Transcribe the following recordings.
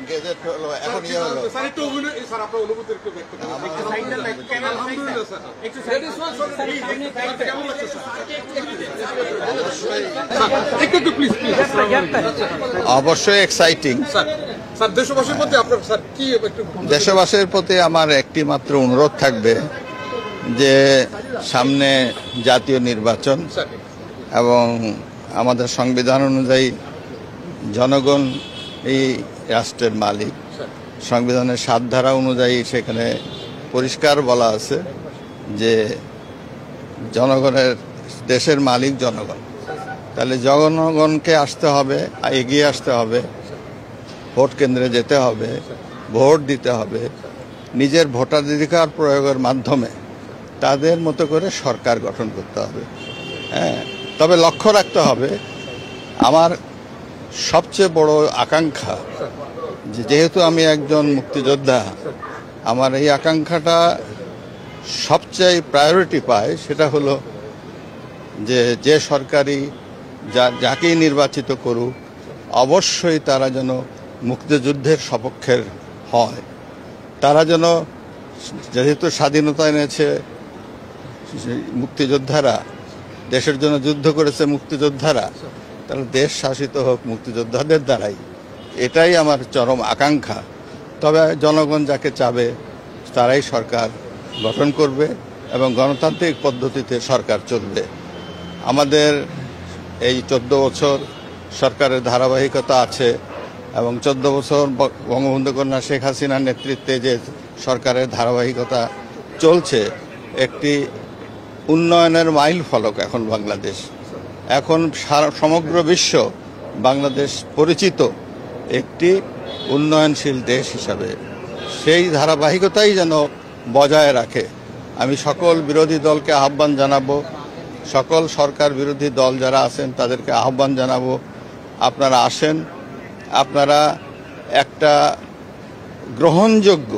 Gazette হলো, এখন ইয়ে হলো। অবশ্যই এক্সাইটিং। দেশবাসীর প্রতি আমার একটি মাত্র অনুরোধ থাকবে যে সামনে জাতীয় নির্বাচন এবং আমাদের সংবিধান অনুযায়ী জনগণ এই রাষ্ট্রের মালিক। সংবিধানের ৭ ধারা অনুযায়ী সেখানে পরিষ্কার বলা আছে যে জনগণের, দেশের মালিক জনগণ। তাহলে জনগণকে আসতে হবে, এগিয়ে আসতে হবে, ভোট কেন্দ্রে যেতে হবে, ভোট দিতে হবে, নিজের ভোটাধিকার প্রয়োগের মাধ্যমে তাদের মতো করে সরকার গঠন করতে হবে। হ্যাঁ, তবে লক্ষ্য রাখতে হবে, আমার সবচেয়ে বড় আকাঙ্ক্ষা, যেহেতু আমি একজন মুক্তিযোদ্ধা, আমার এই আকাঙ্ক্ষাটা সবচেয়ে প্রায়োরিটি পায়, সেটা হলো যে সরকারি যাকেই নির্বাচিত করুক অবশ্যই তারা যেন মুক্তিযুদ্ধের সপক্ষের হয়। তারা যেন, যেহেতু স্বাধীনতা এনেছে মুক্তিযোদ্ধারা, দেশের জন্য যুদ্ধ করেছে মুক্তিযোদ্ধারা, তাহলে দেশ শাসিত হোক মুক্তিযোদ্ধাদের দ্বারাই। এটাই আমার চরম আকাঙ্ক্ষা। তবে জনগণ যাকে চাবে তারাই সরকার গঠন করবে এবং গণতান্ত্রিক পদ্ধতিতে সরকার চলবে। আমাদের এই 14 বছর সরকারের ধারাবাহিকতা আছে এবং 14 বছর বঙ্গবন্ধু কন্যা শেখ হাসিনার নেতৃত্বে যে সরকারের ধারাবাহিকতা চলছে, একটি উন্নয়নের মাইল ফলক এখন বাংলাদেশ। এখন সমগ্র বিশ্ব বাংলাদেশ পরিচিত একটি উন্নয়নশীল দেশ হিসাবে। সেই ধারাবাহিকতাই যেন বজায় রাখে। আমি সকল বিরোধী দলকে আহ্বান জানাবো, সকল সরকার বিরোধী দল যারা আছেন তাদেরকে আহ্বান জানাবো, আপনারা আসেন, আপনারা একটা গ্রহণযোগ্য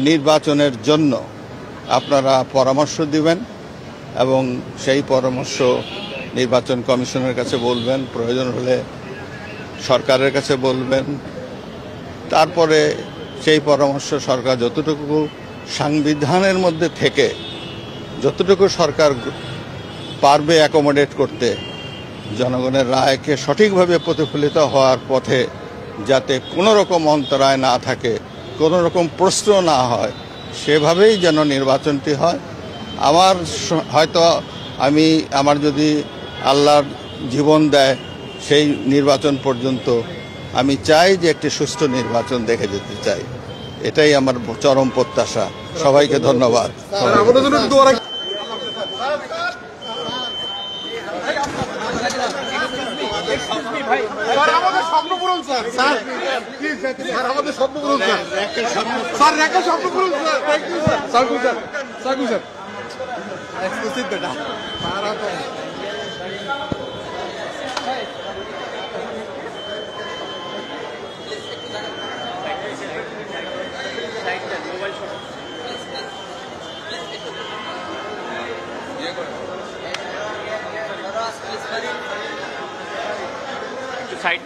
নির্বাচনের জন্য আপনারা পরামর্শ দিবেন এবং সেই পরামর্শ নির্বাচন কমিশনের কাছে বলবেন, প্রয়োজন হলে সরকারের কাছে বলবেন। তারপরে সেই পরামর্শ সরকার যতটুকু সংবিধানের মধ্যে থেকে যতটুকু সরকার পারবে অ্যাকোমোডেট করতে, জনগণের রায়কে সঠিকভাবে প্রতিফলিত হওয়ার পথে যাতে কোনো রকম অন্তরায় না থাকে, কোনো রকম প্রশ্ন না হয়, সেভাবেই যেন নির্বাচনটি হয়। আমার হয়তো আমার যদি আল্লাহর জীবন দেয় সেই নির্বাচন পর্যন্ত আমি চাই যে একটি সুষ্ঠু নির্বাচন দেখে যেতে চাই। এটাই আমার চরম প্রত্যাশা। সবাইকে ধন্যবাদ। साइड